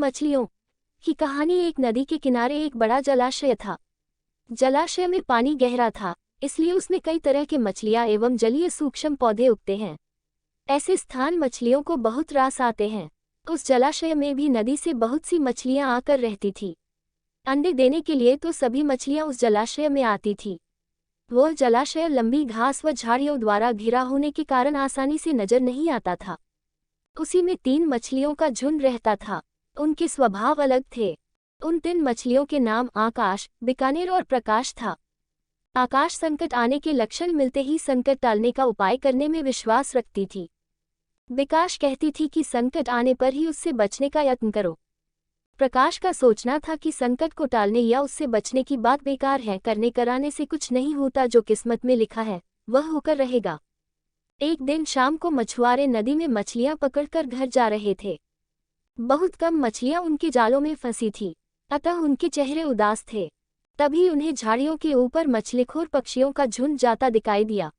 मछलियों की कहानी। एक नदी के किनारे एक बड़ा जलाशय था। जलाशय में पानी गहरा था, इसलिए उसमें कई तरह के मछलियां एवं जलीय सूक्ष्म पौधे उगते हैं। ऐसे स्थान मछलियों को बहुत रास आते हैं। उस जलाशय में भी नदी से बहुत सी मछलियां आकर रहती थी। अंडे देने के लिए तो सभी मछलियां उस जलाशय में आती थी। वह जलाशय लंबी घास व झाड़ियों द्वारा घिरा होने के कारण आसानी से नजर नहीं आता था। उसी में 3 मछलियों का झुंड रहता था। उनके स्वभाव अलग थे। उन 3 मछलियों के नाम आकाश, बीकानेर और प्रकाश था। आकाश संकट आने के लक्षण मिलते ही संकट टालने का उपाय करने में विश्वास रखती थी। विकास कहती थी कि संकट आने पर ही उससे बचने का यत्न करो। प्रकाश का सोचना था कि संकट को टालने या उससे बचने की बात बेकार है, करने कराने से कुछ नहीं होता, जो किस्मत में लिखा है वह होकर रहेगा। एक दिन शाम को मछुआरे नदी में मछलियां पकड़कर घर जा रहे थे। बहुत कम मछलियां उनके जालों में फंसी थी, अतः उनके चेहरे उदास थे। तभी उन्हें झाड़ियों के ऊपर मछलीखोर पक्षियों का झुंड जाता दिखाई दिया।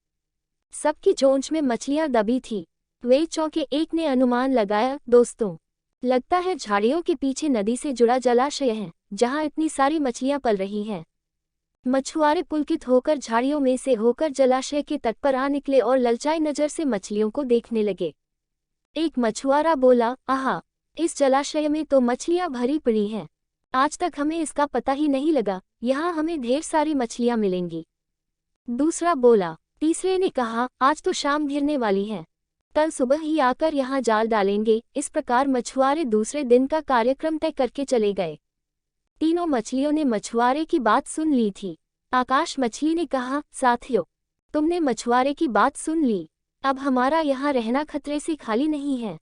सबकी चोंच में मछलियां दबी थी। वे चौंके। एक ने अनुमान लगाया, दोस्तों, लगता है झाड़ियों के पीछे नदी से जुड़ा जलाशय है, जहां इतनी सारी मछलियां पल रही हैं। मछुआरे पुलकित होकर झाड़ियों में से होकर जलाशय के तट पर आ निकले और ललचाई नजर से मछलियों को देखने लगे। एक मछुआरा बोला, आहा, इस जलाशय में तो मछलियां भरी पड़ी हैं। आज तक हमें इसका पता ही नहीं लगा, यहाँ हमें ढेर सारी मछलियां मिलेंगी। दूसरा बोला। तीसरे ने कहा, आज तो शाम घिरने वाली है, कल सुबह ही आकर यहाँ जाल डालेंगे। इस प्रकार मछुआरे दूसरे दिन का कार्यक्रम तय करके चले गए। तीनों मछलियों ने मछुआरे की बात सुन ली थी। आकाश मछली ने कहा, साथियों, तुमने मछुआरे की बात सुन ली। अब हमारा यहाँ रहना खतरे से खाली नहीं है।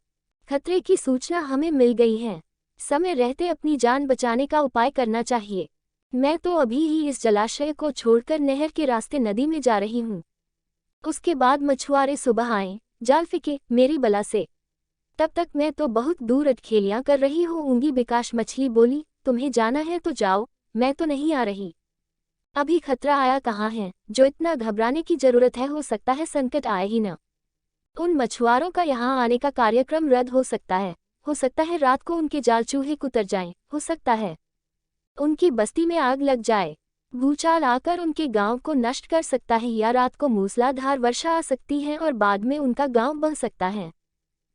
खतरे की सूचना हमें मिल गई है। समय रहते अपनी जान बचाने का उपाय करना चाहिए। मैं तो अभी ही इस जलाशय को छोड़कर नहर के रास्ते नदी में जा रही हूँ। उसके बाद मछुआरे सुबह आए, जाल फेंके मेरी बला से। तब तक मैं तो बहुत दूर अटखेलियां कर रही होऊंगी। विकास मछली बोली, तुम्हें जाना है तो जाओ, मैं तो नहीं आ रही। अभी खतरा आया कहाँ है, जो इतना घबराने की जरूरत है। हो सकता है संकट आए ही न। उन मछुआरों का यहाँ आने का कार्यक्रम रद्द हो सकता है। हो सकता है रात को उनके जाल चूहे कुतर जाएं। हो सकता है उनकी बस्ती में आग लग जाए, भूचाल आकर उनके गांव को नष्ट कर सकता है, या रात को मूसलाधार वर्षा आ सकती है और बाद में उनका गांव बह सकता है।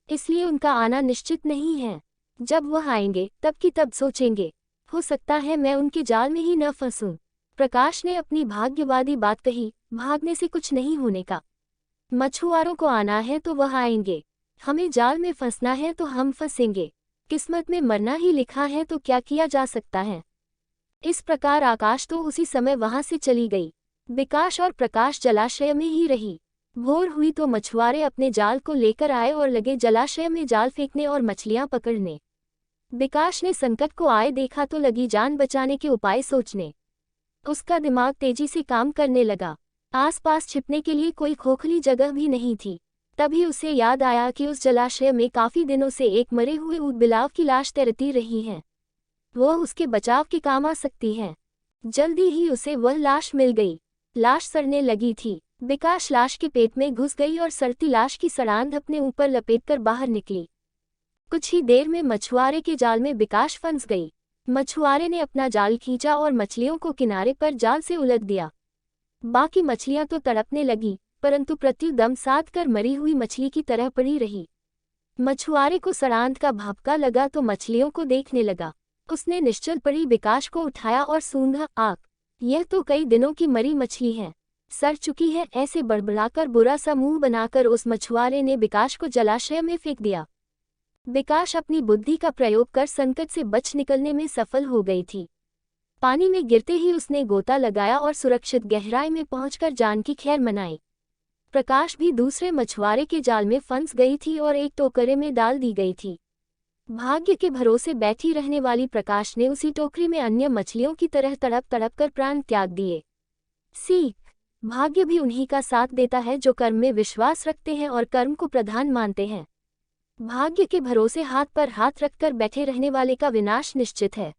इसलिए उनका आना निश्चित नहीं है। जब वह आएंगे तब की तब सोचेंगे। हो सकता है मैं उनके जाल में ही न फंसूं। प्रकाश ने अपनी भाग्यवादी बात कही, भागने से कुछ नहीं होने का। मछुआरों को आना है तो वह आएंगे, हमें जाल में फंसना है तो हम फंसेंगे। किस्मत में मरना ही लिखा है तो क्या किया जा सकता है। इस प्रकार आकाश तो उसी समय वहां से चली गई। विकास और प्रकाश जलाशय में ही रही। भोर हुई तो मछुआरे अपने जाल को लेकर आए और लगे जलाशय में जाल फेंकने और मछलियां पकड़ने। विकास ने संकट को आए देखा तो लगी जान बचाने के उपाय सोचने। उसका दिमाग तेजी से काम करने लगा। आसपास छिपने के लिए कोई खोखली जगह भी नहीं थी। तभी उसे याद आया कि उस जलाशय में काफी दिनों से एक मरे हुए ऊदबिलाव की लाश तैरती रही है। वह उसके बचाव के काम आ सकती है। जल्दी ही उसे वह लाश मिल गई। लाश सड़ने लगी थी। विकास लाश के पेट में घुस गई और सड़ती लाश की सड़ांध अपने ऊपर लपेटकर बाहर निकली। कुछ ही देर में मछुआरे के जाल में विकास फंस गई। मछुआरे ने अपना जाल खींचा और मछलियों को किनारे पर जाल से उलट दिया। बाकी मछलियां तो तड़पने लगी, परंतु प्रत्युदम साध कर मरी हुई मछली की तरह पड़ी रही। मछुआरे को सड़ांध का भापका लगा तो मछलियों को देखने लगा। उसने निश्चल पड़ी विकास को उठाया और सूंघा, आग, यह तो कई दिनों की मरी मछली है, सड़ चुकी है। ऐसे बड़बड़ाकर बुरा सा मुंह बनाकर उस मछुआरे ने विकास को जलाशय में फेंक दिया। विकास अपनी बुद्धि का प्रयोग कर संकट से बच निकलने में सफल हो गई थी। पानी में गिरते ही उसने गोता लगाया और सुरक्षित गहराई में पहुंचकर जान की खैर मनाई। प्रकाश भी दूसरे मछुआरे के जाल में फंस गई थी और एक टोकरे में डाल दी गई थी। भाग्य के भरोसे बैठी रहने वाली प्रकाश ने उसी टोकरी में अन्य मछलियों की तरह तड़प तड़प कर प्राण त्याग दिए। सीख, भाग्य भी उन्हीं का साथ देता है जो कर्म में विश्वास रखते हैं और कर्म को प्रधान मानते हैं। भाग्य के भरोसे हाथ पर हाथ रखकर बैठे रहने वाले का विनाश निश्चित है।